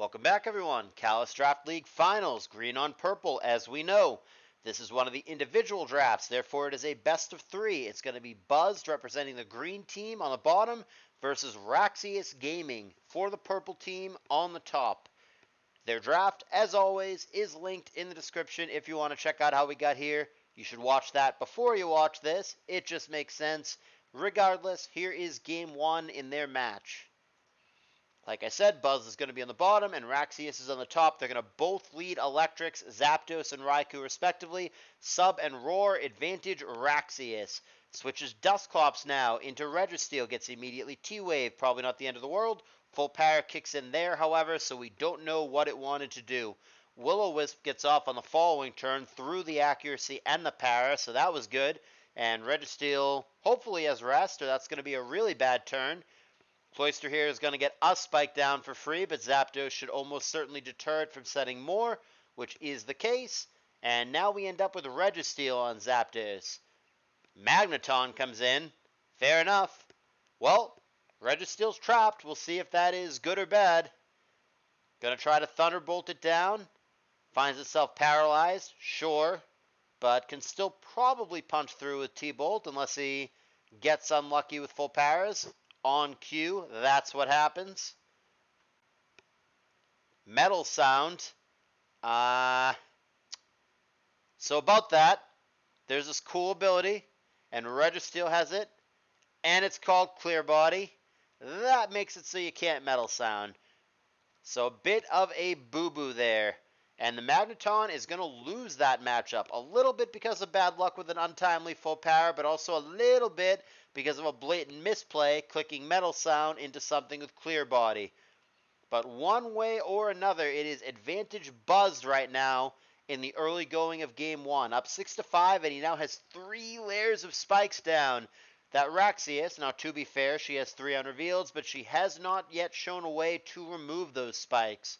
Welcome back, everyone. CALLOUS Draft League Finals, green on purple, as we know. This is one of the individual drafts, therefore it is a best of three. It's going to be Buzzed representing the green team on the bottom versus WraxiusGaming for the purple team on the top. Their draft, as always, is linked in the description if you want to check out how we got here. You should watch that before you watch this. It just makes sense. Regardless, here is game one in their match. Like I said, Buzz is going to be on the bottom and Wraxius is on the top. They're going to both lead Electrics, Zapdos, and Raikou respectively. Sub and Roar, advantage Wraxius. Switches Dusclops now into Registeel, gets immediately T-Wave, probably not the end of the world. Full Power kicks in there, however, so we don't know what it wanted to do. Will-O-Wisp gets off on the following turn through the accuracy and the Para, so that was good. And Registeel hopefully has rest, or that's going to be a really bad turn. Cloyster here is going to get a spike down for free, but Zapdos should almost certainly deter it from setting more, which is the case. And now we end up with Registeel on Zapdos. Magneton comes in. Fair enough. Well, Registeel's trapped. We'll see if that is good or bad. Going to try to Thunderbolt it down. Finds itself paralyzed, sure, but can still probably punch through with T-Bolt unless he gets unlucky with full powers. On cue, that's what happens. Metal Sound. So about that, there's this cool ability, and Registeel has it, and it's called Clear Body. That makes it so you can't Metal Sound. So a bit of a boo-boo there. And the Magneton is going to lose that matchup. A little bit because of bad luck with an untimely full power, but also a little bit because of a blatant misplay, clicking Metal Sound into something with Clear Body. But one way or another, it is advantage Buzzed right now in the early going of game one. Up 6-5, and he now has 3 layers of spikes down. That Wraxius, now to be fair, she has 3 unrevealeds, but she has not yet shown a way to remove those spikes.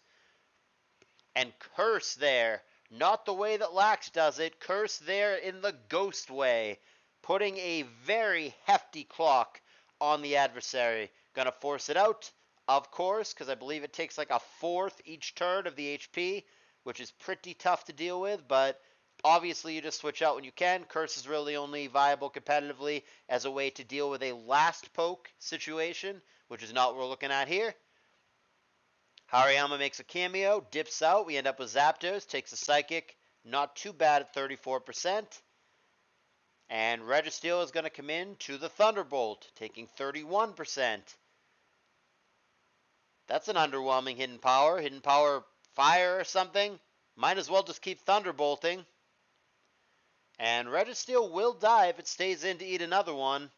And Curse there, not the way that Lax does it, Curse there in the Ghost way, putting a very hefty clock on the adversary. Gonna force it out, of course, because I believe it takes like a 4th each turn of the HP, which is pretty tough to deal with, but obviously you just switch out when you can. Curse is really only viable competitively as a way to deal with a last poke situation, which is not what we're looking at here. Hariyama makes a cameo, dips out. We end up with Zapdos, takes a Psychic. Not too bad at 34%. And Registeel is going to come in to the Thunderbolt, taking 31%. That's an underwhelming Hidden Power. Hidden Power Fire or something. Might as well just keep Thunderbolting. And Registeel will die if it stays in to eat another one.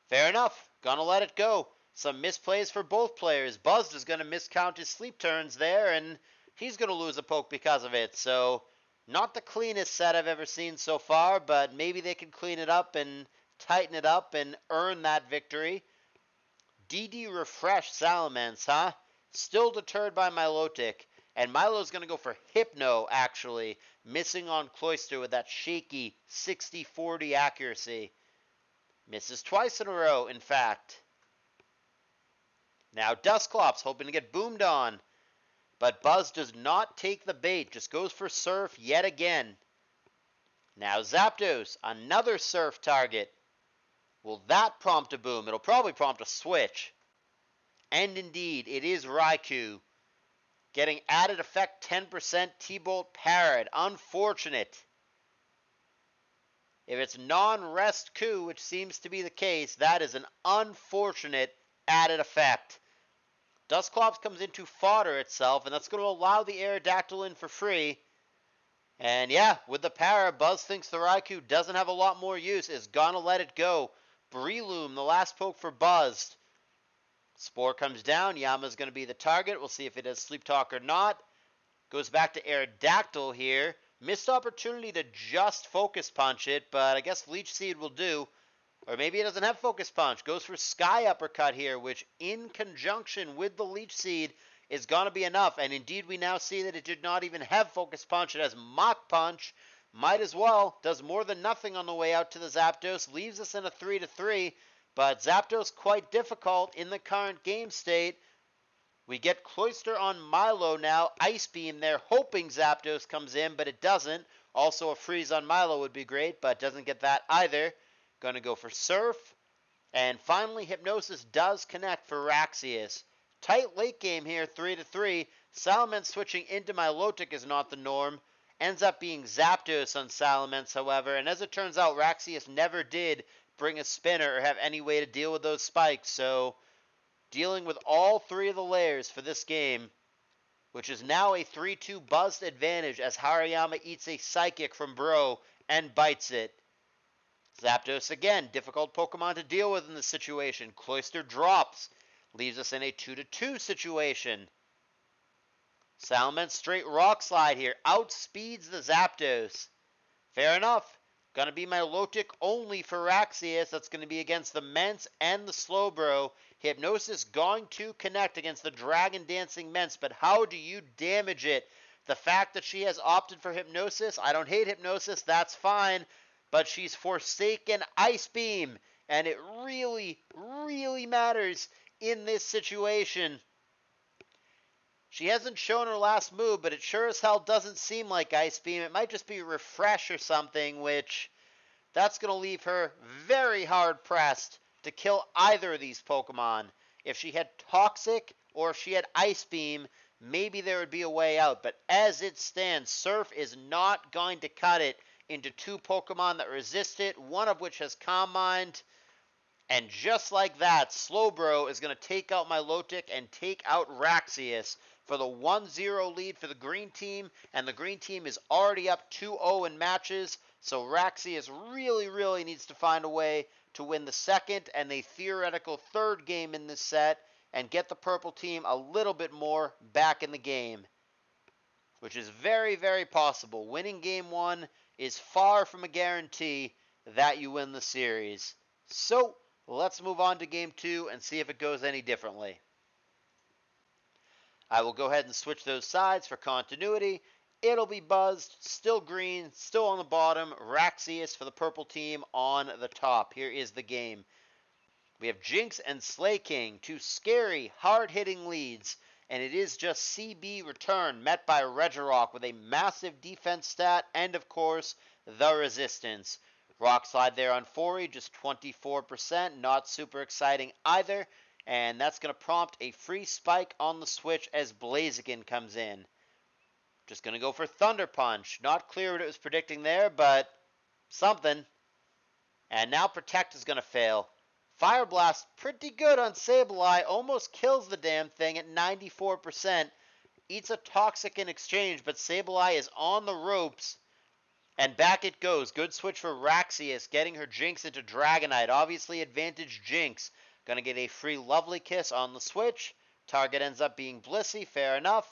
Fair enough. Gonna let it go. Some misplays for both players. Buzzed is going to miscount his sleep turns there, and he's going to lose a poke because of it. So, not the cleanest set I've ever seen so far, but maybe they can clean it up and tighten it up and earn that victory. DD Refresh Salamence, huh? Still deterred by Milotic. And Milo's going to go for Hypno, actually, missing on Cloyster with that shaky 60-40 accuracy. Misses twice in a row, in fact. Now Dusclops hoping to get boomed on, but Buzz does not take the bait, just goes for Surf yet again. Now Zapdos, another Surf target. Will that prompt a boom? It'll probably prompt a switch. And indeed, it is Raikou. Getting added effect 10% T-Bolt parried. Unfortunate. If it's non-rest coup, which seems to be the case, that is an unfortunate added effect. Dusclops comes in to fodder itself, and that's going to allow the Aerodactyl in for free. And yeah, with the para, Buzz thinks the Raikou doesn't have a lot more use, is going to let it go. Breloom, the last poke for Buzz. Spore comes down, Yama's going to be the target. We'll see if it has Sleep Talk or not. Goes back to Aerodactyl here. Missed opportunity to just Focus Punch it, but I guess Leech Seed will do. Or maybe it doesn't have Focus Punch. Goes for Sky Uppercut here, which in conjunction with the Leech Seed is going to be enough. And indeed, we now see that it did not even have Focus Punch. It has Mach Punch. Might as well. Does more than nothing on the way out to the Zapdos. Leaves us in a 3-3. But Zapdos quite difficult in the current game state. We get Cloyster on Milo now. Ice Beam there, hoping Zapdos comes in, but it doesn't. Also, a freeze on Milo would be great, but doesn't get that either. Going to go for Surf. And finally, Hypnosis does connect for Wraxius. Tight late game here, 3-3. Salamence switching into Milotic is not the norm. Ends up being Zapdos on Salamence, however. And as it turns out, Wraxius never did bring a spinner or have any way to deal with those spikes. So, dealing with all three of the layers for this game, which is now a 3-2 buzzed advantage as Hariyama eats a Psychic from Bro and bites it. Zapdos again, difficult Pokemon to deal with in this situation. Cloyster drops, leaves us in a 2-2 situation. Salamence straight Rock Slide here, outspeeds the Zapdos. Fair enough. Gonna be Milotic only for Wraxius. That's gonna be against the Mence and the Slowbro. Hypnosis going to connect against the Dragon Dancing Mence, but how do you damage it? The fact that she has opted for Hypnosis, I don't hate Hypnosis, that's fine, but she's forsaken Ice Beam, and it really, really matters in this situation. She hasn't shown her last move, but it sure as hell doesn't seem like Ice Beam. It might just be Refresh or something, which that's going to leave her very hard pressed to kill either of these Pokemon. If she had Toxic or if she had Ice Beam, maybe there would be a way out. But as it stands, Surf is not going to cut it into two Pokemon that resist it, one of which has Calm Mind. And just like that, Slowbro is going to take out Milotic and take out Wraxius for the 1-0 lead for the green team, and the green team is already up 2-0 in matches, so Wraxius really, really needs to find a way to win the second and the theoretical third game in this set and get the purple team a little bit more back in the game, which is very, very possible. Winning game one is far from a guarantee that you win the series. So, let's move on to game two and see if it goes any differently. I will go ahead and switch those sides for continuity. It'll be buzzed, still green, still on the bottom. Wraxius for the purple team on the top. Here is the game. We have Jinx and Slaking, two scary, hard-hitting leads. And it is just CB return met by Regirock with a massive defense stat and, of course, the resistance. Rock Slide there on Fori, just 24%, not super exciting either. And that's going to prompt a free spike on the switch as Blaziken comes in. Just going to go for Thunder Punch. Not clear what it was predicting there, but something. And now Protect is going to fail. Fire Blast, pretty good on Sableye. Almost kills the damn thing at 94%. Eats a Toxic in exchange, but Sableye is on the ropes. And back it goes. Good switch for Wraxius, getting her Jinx into Dragonite. Obviously advantage Jinx. Going to get a free Lovely Kiss on the switch. Target ends up being Blissey, fair enough.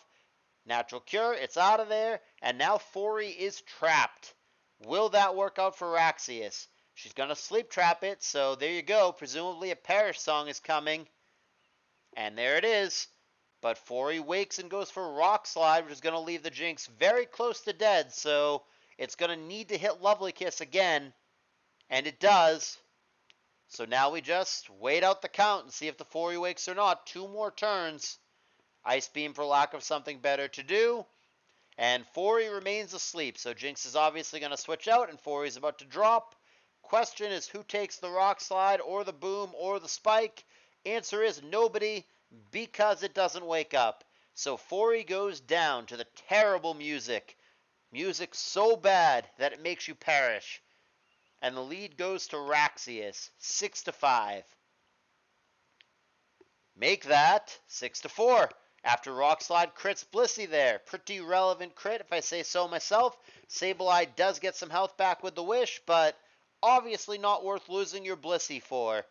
Natural Cure, it's out of there. And now Fori is trapped. Will that work out for Wraxius? She's going to sleep trap it, so there you go. Presumably a Perish Song is coming. And there it is. But Fori wakes and goes for Rock Slide, which is going to leave the Jinx very close to dead, so it's going to need to hit Lovely Kiss again. And it does. So now we just wait out the count and see if the Fori wakes or not. 2 more turns. Ice Beam for lack of something better to do. And Fori remains asleep. So Jinx is obviously going to switch out and Fori's about to drop. Question is who takes the Rock Slide or the Boom or the Spike? Answer is nobody because it doesn't wake up. So Fori goes down to the terrible music. Music so bad that it makes you perish. And the lead goes to Wraxius, 6-5. Make that 6-4. After Rock Slide crits Blissey there. Pretty relevant crit if I say so myself. Sableye does get some health back with the Wish, but obviously not worth losing your Blissey for.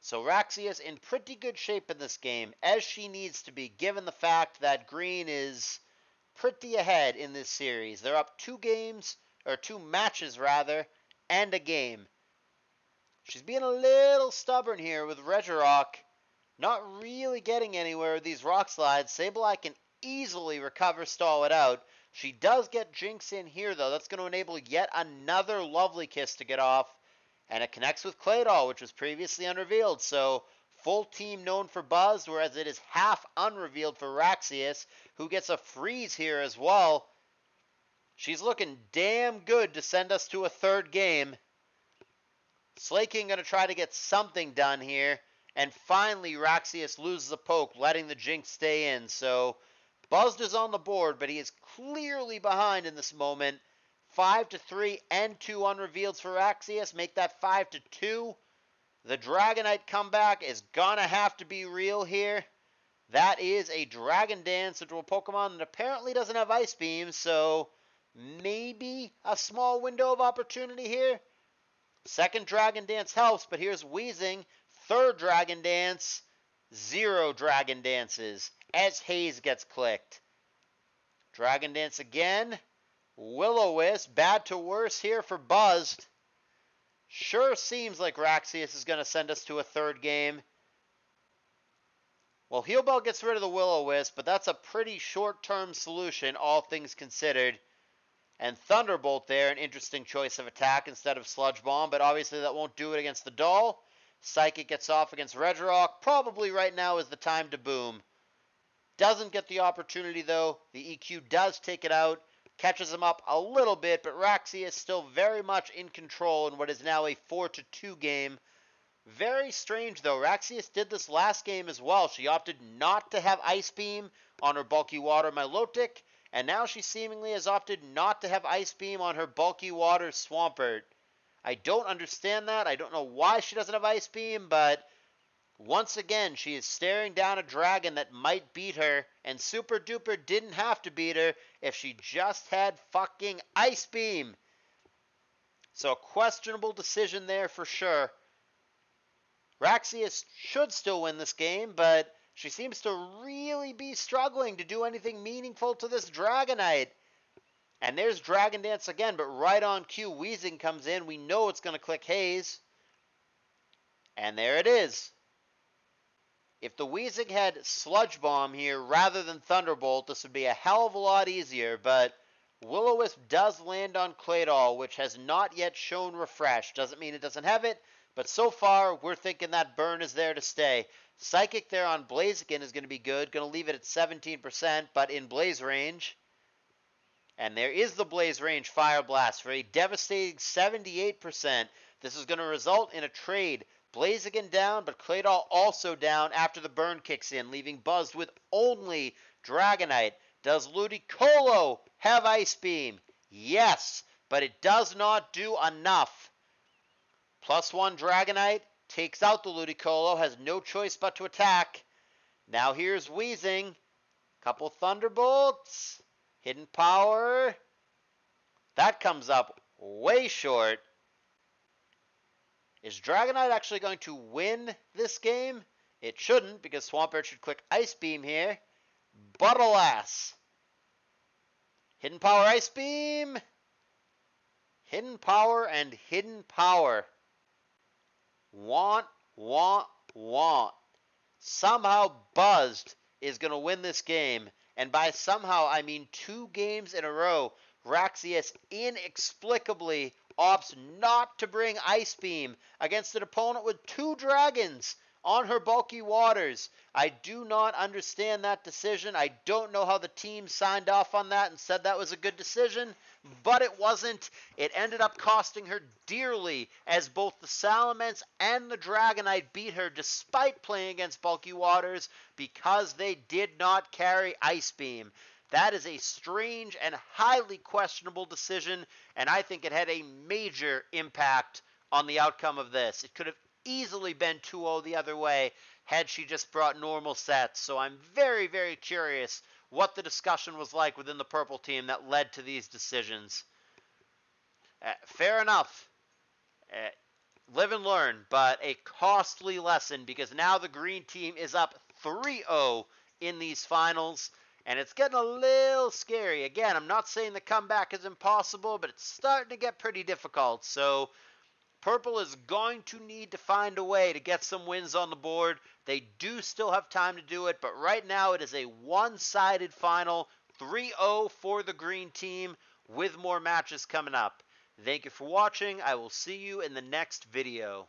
So Wraxius in pretty good shape in this game, as she needs to be, given the fact that Green is pretty ahead in this series. They're up 2 matches rather, and a game. She's being a little stubborn here with Regirock. Not really getting anywhere with these Rock Slides. Sableye can easily recover, stall it out. She does get Jinx in here, though. That's going to enable yet another Lovely Kiss to get off. And it connects with Claydol, which was previously unrevealed. So full team known for Buzz, whereas it is half unrevealed for Wraxius, who gets a freeze here as well. She's looking damn good to send us to a third game. Slaking going to try to get something done here. And finally, Wraxius loses a poke, letting the Jinx stay in. So, Buzzed is on the board, but he is clearly behind in this moment. 5-3 and 2 unrevealed for Wraxius. Make that 5-2. The Dragonite comeback is going to have to be real here. That is a Dragon Dance into a Pokemon that apparently doesn't have Ice Beam, so maybe a small window of opportunity here. Second Dragon Dance helps, but here's Weezing. Third Dragon Dance, 0 Dragon Dances as Haze gets clicked. Dragon Dance again. Will-O-Wisp, bad to worse here for Buzzed. Sure seems like Wraxius is going to send us to a third game. Well, Heal Bell gets rid of the Will-O-Wisp, but that's a pretty short-term solution, all things considered. And Thunderbolt there, an interesting choice of attack instead of Sludge Bomb, but obviously that won't do it against the Doll. Psychic gets off against Regirock. Probably right now is the time to boom. Doesn't get the opportunity though. The EQ does take it out, catches him up a little bit, but Wraxius still very much in control in what is now a 4-2 game. Very strange though. Wraxius did this last game as well. She opted not to have Ice Beam on her Bulky Water Milotic. And now she seemingly has opted not to have Ice Beam on her Bulky Water Swampert. I don't understand that. I don't know why she doesn't have Ice Beam, but once again, she is staring down a dragon that might beat her, and Super Duper didn't have to beat her if she just had fucking Ice Beam. So a questionable decision there for sure. Wraxius should still win this game, but she seems to really be struggling to do anything meaningful to this Dragonite. And there's Dragon Dance again, but right on cue, Weezing comes in. We know it's going to click Haze. And there it is. If the Weezing had Sludge Bomb here rather than Thunderbolt, this would be a hell of a lot easier. But Will-O-Wisp does land on Claydol, which has not yet shown Refresh. Doesn't mean it doesn't have it, but so far we're thinking that burn is there to stay. Psychic there on Blaziken is going to be good. Going to leave it at 17%, but in Blaze range. And there is the Blaze range Fire Blast for a devastating 78%. This is going to result in a trade. Blaziken down, but Claydol also down after the burn kicks in, leaving Buzzed with only Dragonite. Does Ludicolo have Ice Beam? Yes, but it does not do enough. +1 Dragonite takes out the Ludicolo, has no choice but to attack. Now here's Weezing. Couple Thunderbolts. Hidden Power. That comes up way short. Is Dragonite actually going to win this game? It shouldn't, because Swampert should click Ice Beam here. But alas. Hidden Power, Ice Beam. Hidden Power and Hidden Power. Want. Somehow Buzzed is going to win this game. And by somehow, I mean 2 games in a row. Wraxius inexplicably opts not to bring Ice Beam against an opponent with 2 dragons on her Bulky Waters. I do not understand that decision. I don't know how the team signed off on that and said that was a good decision, but it wasn't. It ended up costing her dearly, as both the Salamence and the Dragonite beat her despite playing against Bulky Waters because they did not carry Ice Beam. That is a strange and highly questionable decision, and I think it had a major impact on the outcome of this. It could have easily been 2-0 the other way had she just brought normal sets. So I'm very, very curious what the discussion was like within the purple team that led to these decisions. Fair enough. Live and learn, but a costly lesson because now the green team is up 3-0 in these finals. And it's getting a little scary. Again, I'm not saying the comeback is impossible, but it's starting to get pretty difficult. So Purple is going to need to find a way to get some wins on the board. They do still have time to do it, but right now it is a one-sided final, 3-0 for the green team with more matches coming up. Thank you for watching. I will see you in the next video.